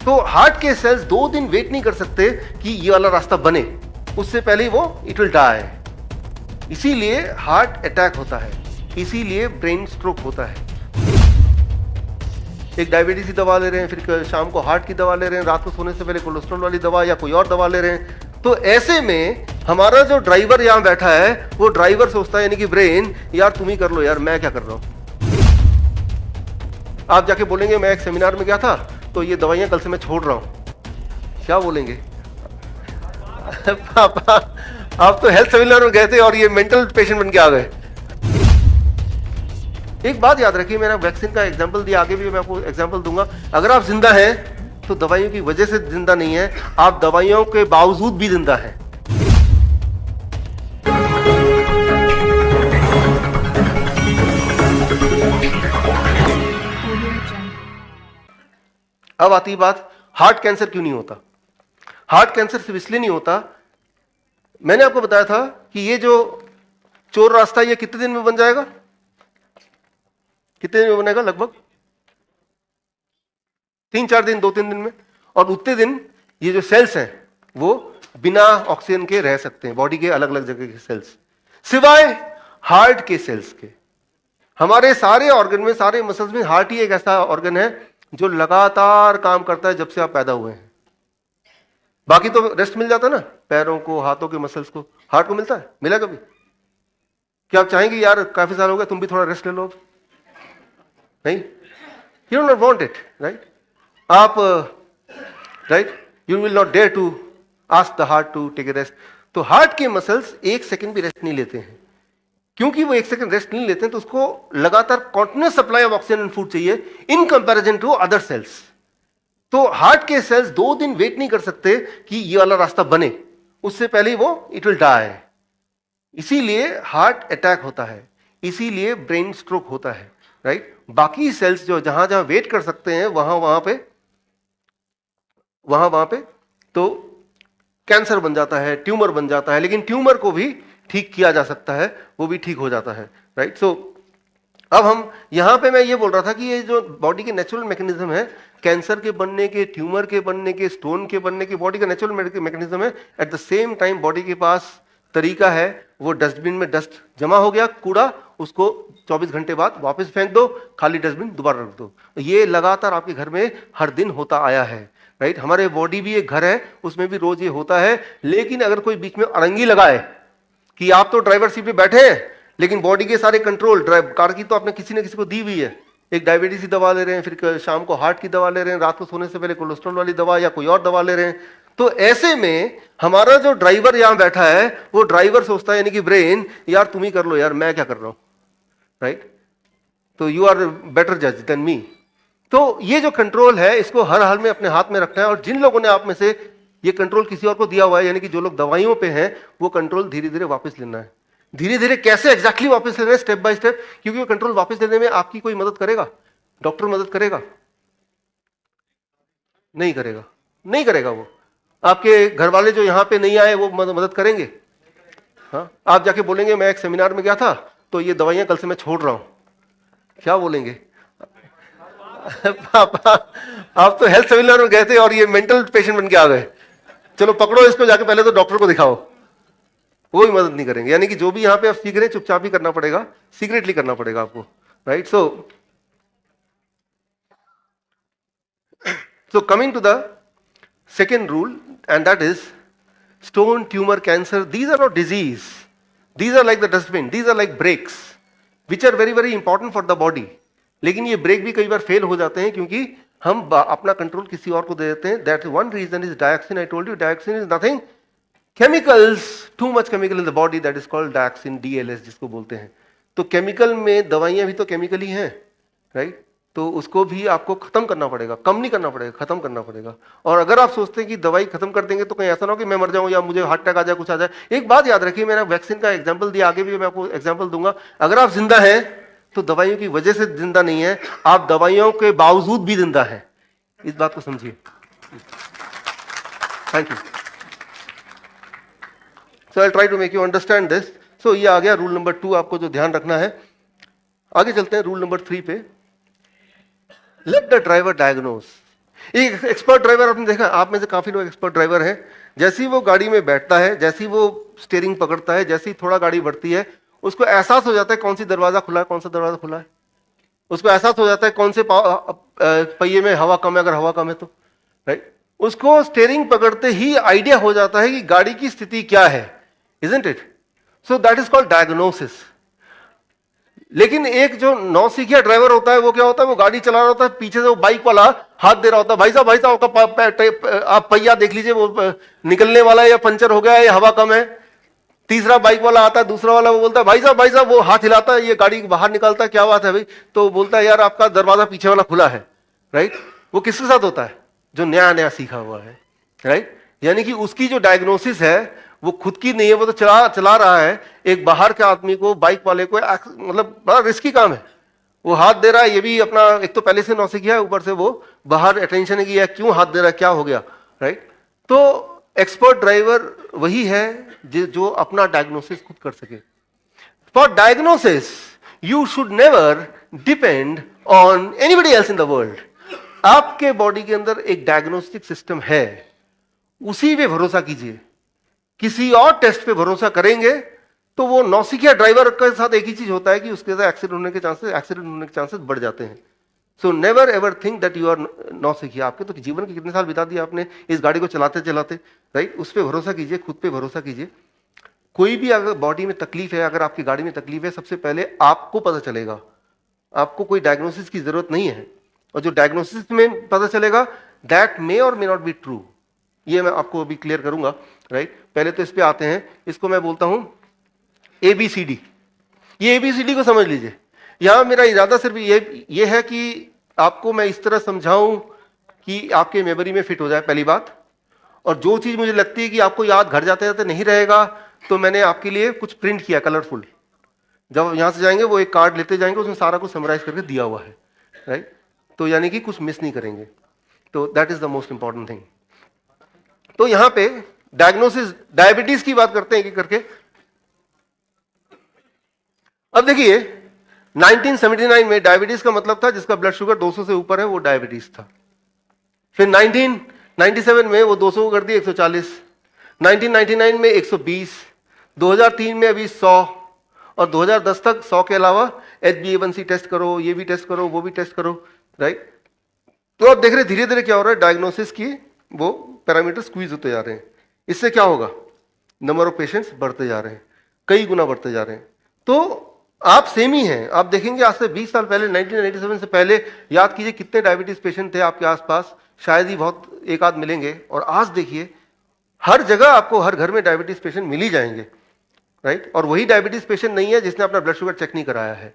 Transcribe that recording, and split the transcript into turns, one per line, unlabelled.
तो हार्ट के सेल्स 2 दिन वेट नहीं कर सकते कि ये वाला रास्ता बने, उससे पहले ही वो इट विल डाई। इसीलिए हार्ट अटैक होता है, इसीलिए ब्रेन स्ट्रोक होता है। एक डायबिटीज की दवा ले रहे हैं, फिर शाम को हार्ट की दवा ले रहे हैं, रात को सोने से पहले कोलेस्ट्रॉल वाली दवा या कोई और दवा ले रहे हैं। तो ऐसे में हमारा जो ड्राइवर यहां बैठा है वो ड्राइवर सोचता है, यानी कि ब्रेन, यार तुम ही कर लो यार, मैं क्या कर रहा हूं। आप जाके बोलेंगे मैं एक सेमिनार में गया था तो ये दवाइयां कल से मैं छोड़ रहा हूं, क्या बोलेंगे? पापा आप तो हेल्थ सेमिनार में गए थे और ये मेंटल पेशेंट बन के आ गए। एक बात याद रखिए, मैंने वैक्सीन का एग्जांपल दिया, आगे भी मैं आपको एग्जांपल दूंगा। अगर आप जिंदा हैं तो दवाइयों की वजह से जिंदा नहीं है, आप दवाइयों के बावजूद भी जिंदा हैं। अब आती बात, हार्ट कैंसर क्यों नहीं होता? हार्ट कैंसर सिर्फ इसलिए नहीं होता, मैंने आपको बताया था कि ये जो चोर रास्ता ये कितने दिन में बन जाएगा, कितने दिन में बनेगा? लगभग 3-4 दिन, 2-3 दिन में। और उतने दिन ये जो सेल्स हैं वो बिना ऑक्सीजन के रह सकते हैं, बॉडी के अलग अलग जगह के सेल्स, सिवाय हार्ट के सेल्स के। हमारे सारे ऑर्गन में, सारे मसल्स में हार्ट ही एक ऐसा ऑर्गन है जो लगातार काम करता है जब से आप पैदा हुए हैं। बाकी तो रेस्ट मिल जाता है ना, पैरों को, हाथों के मसल्स को, हार्ट को मिलता है? मिला कभी? क्या आप चाहेंगे यार काफी साल हो गए, तुम भी थोड़ा रेस्ट ले लो? नहीं, you don't want it, right? आप right, you will not dare to ask the heart to take a rest. तो हार्ट के मसल्स 1 सेकंड भी रेस्ट नहीं लेते हैं। क्योंकि वो 1 सेकंड रेस्ट नहीं लेते हैं तो उसको लगातार continuous supply of oxygen and food चाहिए in comparison to other cells. तो हार्ट के सेल्स 2 दिन वेट नहीं कर सकते कि ये वाला रास्ता बने, उससे पहले ही वो इट विल डाई। इसीलिए हार्ट अटैक होता है, इसीलिए ब्रेन स्ट्रोक होता है, राइट? बाकी सेल्स जो जहां जहां वेट कर सकते हैं वहां पे तो कैंसर बन जाता है, ट्यूमर बन जाता है। लेकिन ट्यूमर को भी ठीक किया जा सकता है, वो भी ठीक हो जाता है, राइट? सो अब हम यहां पे मैं ये बोल रहा था कि ये जो बॉडी के नेचुरल मैकेनिज्म है, कैंसर के बनने के, ट्यूमर के बनने के, स्टोन के बनने के, बॉडी का नेचुरल मैकेनिज्म है। At the same time body के पास तरीका है, वो डस्टबिन में डस्ट जमा हो गया, कूड़ा, उसको 24 घंटे बाद वापस फेंक दो, खाली डस्टबिन दोबारा रख दो। ये लगातार आपके घर में हर दिन होता आया है, राइट? हमारे बॉडी भी एक घर है, उसमें भी रोज ये होता है। लेकिन अगर कोई बीच में अड़ंगी लगाए कि आप तो ड्राइवर सीट पे बैठे हैं लेकिन बॉडी के सारे कंट्रोल ड्राइव कार की तो आपने किसी न किसी को दी हुई है, एक डायबिटीज की दवा ले रहे हैं, फिर शाम को हार्ट की दवा ले रहे हैं, रात को सोने से पहले कोलेस्ट्रॉल वाली दवा या कोई और दवा ले रहे हैं। तो ऐसे में हमारा जो ड्राइवर यहां बैठा है वो ड्राइवर सोचता है, यानी कि ब्रेन, यार तुम ही कर लो यार, मैं क्या कर रहा हूं, राइट? तो यू आर बेटर जज देन मी। तो ये जो कंट्रोल है इसको हर हाल में अपने हाथ में रखना है। और जिन लोगों ने आप में से ये कंट्रोल किसी और को दिया हुआ है, यानी कि जो लोग दवाइयों पे हैं, वो कंट्रोल धीरे धीरे वापस लेना है। धीरे धीरे कैसे एग्जैक्टली वापस लेना है? Step by step. क्योंकि वो कंट्रोल वापस लेने में आपकी कोई मदद करेगा? डॉक्टर मदद करेगा? नहीं करेगा, नहीं करेगा। वो आपके घर वाले जो यहां पे नहीं आए वो मदद करेंगे? हाँ, आप जाके बोलेंगे मैं एक सेमिनार में गया था तो ये दवाइयां कल से मैं छोड़ रहा हूं, क्या बोलेंगे? पापा आप तो हेल्थ सेमिनार में गए थे और ये मेंटल पेशेंट बन के आ गए, चलो पकड़ो इसको, जाके पहले तो डॉक्टर को दिखाओ। वो भी मदद नहीं करेंगे। यानी कि जो भी यहां पे आप सीख रहे हैं चुपचाप ही करना पड़ेगा, सीक्रेटली करना पड़ेगा आपको, right? So coming to the second rule, and that is stone, tumor, cancer, these are not disease. These are like the dustbin, these are like brakes which are very very important for the body. लेकिन ये break भी कई बार fail हो जाते हैं क्योंकि हम अपना कंट्रोल किसी और को दे देते हैं। That one reason is dioxin. I told you dioxin is nothing, chemicals, too much chemical in the body, that is called dioxin, DLS जिसको बोलते हैं। तो केमिकल में दवाइयां भी तो केमिकल ही हैं, राइट? तो उसको भी आपको खत्म करना पड़ेगा, कम नहीं करना पड़ेगा, खत्म करना पड़ेगा। और अगर आप सोचते हैं कि दवाई खत्म कर देंगे तो कहीं ऐसा ना हो कि मैं मर जाऊं या मुझे हार्ट अटैक आ जाए, कुछ आ जाए। एक बात याद रखिए, मैंने वैक्सीन का एग्जांपल दिया, आगे भी मैं आपको एग्जांपल दूंगा। अगर आप जिंदा हैं तो दवाइयों की वजह से जिंदा नहीं है, आप दवाइयों के बावजूद भी जिंदा है। इस बात को समझिए। Thank you. So I try to make you understand this. So ये आ गया रूल नंबर 2, आपको जो ध्यान रखना है। आगे चलते हैं रूल नंबर 3 पे। Let the driver diagnose. एक एक्सपर्ट ड्राइवर आपने देखा, आप में से काफी लोग एक्सपर्ट ड्राइवर हैं, जैसे ही वो गाड़ी में बैठता है, जैसे ही वो स्टीयरिंग पकड़ता है, जैसे ही थोड़ा गाड़ी बढ़ती है, उसको एहसास हो जाता है कौन सी दरवाजा खुला है, कौन सा दरवाजा खुला है। उसको एहसास हो जाता है कौन से पहिए में हवा कम है, अगर हवा कम है तो, राइट। उसको स्टीयरिंग पकड़ते ही आइडिया हो जाता है कि गाड़ी की स्थिति क्या है, isn't it? So that is called diagnosis. लेकिन एक जो नौसिखिया ड्राइवर होता है, वो क्या होता है, वो गाड़ी चला रहा होता है, पीछे से वो बाइक वाला हाथ दे रहा होता है, भाई साहब आपका आप पहिया देख लीजिए, वो निकलने वाला है या पंचर हो गया है या हवा कम है। तीसरा बाइक वाला आता है, दूसरा वाला, वो बोलता है भाई साहब, वो हाथ हिलाता है, ये गाड़ी बाहर निकलता है, क्या बात है भाई? तो बोलता है यार आपका दरवाजा पीछे वाला खुला है, राइट। वो किसके साथ होता है? जो नया नया सीखा हुआ है, राइट। यानी कि उसकी जो डायग्नोसिस है वो खुद की नहीं है, वो तो चला रहा है एक बाहर के आदमी को, बाइक वाले को, मतलब बड़ा रिस्की काम है। वो हाथ दे रहा है, ये भी अपना एक तो पहले से नौसिखिया है, ऊपर से वो बाहर अटेंशन है कि यार क्यों हाथ दे रहा है, क्या हो गया, राइट। तो एक्सपर्ट ड्राइवर वही है जो अपना डायग्नोसिस खुद कर सके। For diagnosis you should never depend on anybody else in the world. आपके बॉडी के अंदर एक डायग्नोस्टिक सिस्टम है, उसी पे भरोसा कीजिए। किसी और टेस्ट पे भरोसा करेंगे तो वो नौसिखिया ड्राइवर के साथ एक ही चीज होता है कि उसके साथ एक्सीडेंट होने के चांसेस बढ़ जाते हैं। So never ever think that you are नौसिखिया। आपके तो जीवन के कितने साल बिता दिए आपने इस गाड़ी को चलाते चलाते, राइट। उस पर भरोसा कीजिए, खुद पे भरोसा कीजिए। कोई भी अगर बॉडी में तकलीफ है, अगर आपकी गाड़ी में तकलीफ है, सबसे पहले आपको पता चलेगा। आपको कोई डायग्नोसिस की जरूरत नहीं है, और जो डायग्नोसिस में पता चलेगा दैट मे और मे नॉट बी ट्रू। ये मैं आपको अभी क्लियर करूंगा, राइट। पहले तो इस पे आते हैं, इसको मैं बोलता हूं ABCD। ये ABCD को समझ लीजिए। यहां मेरा इरादा सिर्फ ये है कि आपको मैं इस तरह समझाऊं कि आपके मेमोरी में फिट हो जाए, पहली बात। और जो चीज मुझे लगती है कि आपको याद घर जाते जाते नहीं रहेगा, तो मैंने आपके लिए कुछ प्रिंट किया कलरफुल। जब यहां से जाएंगे वो एक कार्ड लेते जाएंगे, उसमें सारा कुछ समराइज करके दिया हुआ है, राइट। तो यानी कि कुछ मिस नहीं करेंगे। तो that is the most important thing. तो यहां पे डायग्नोसिस, डायबिटीज की बात करते हैं कि करके। अब देखिए 1979 में डायबिटीज का मतलब था जिसका ब्लड शुगर 200 से ऊपर है, वो डायबिटीज था। फिर 1997 में वो 200 को कर दिया 140, 1999 में 120, 2003 में अभी 100, और 2010 तक 100 के अलावा HbA1c टेस्ट करो, ये भी टेस्ट करो, वो भी टेस्ट करो, राइट। तो आप देख रहे धीरे धीरे क्या हो रहा है, डायग्नोसिस की वो पैरामीटर स्क्वीज होते जा रहे हैं। इससे क्या होगा, नंबर ऑफ पेशेंट्स बढ़ते जा रहे हैं, कई गुना बढ़ते जा रहे हैं। तो आप सेम ही हैं। आप देखेंगे आज से 20 साल पहले, 1997 से पहले, याद कीजिए कितने डायबिटीज पेशेंट थे आपके आसपास, शायद ही बहुत एक आध मिलेंगे। और आज देखिए हर जगह आपको हर घर में डायबिटीज पेशेंट मिल ही जाएंगे, राइट। और वही डायबिटीज पेशेंट नहीं है जिसने अपना ब्लड शुगर चेक नहीं कराया है।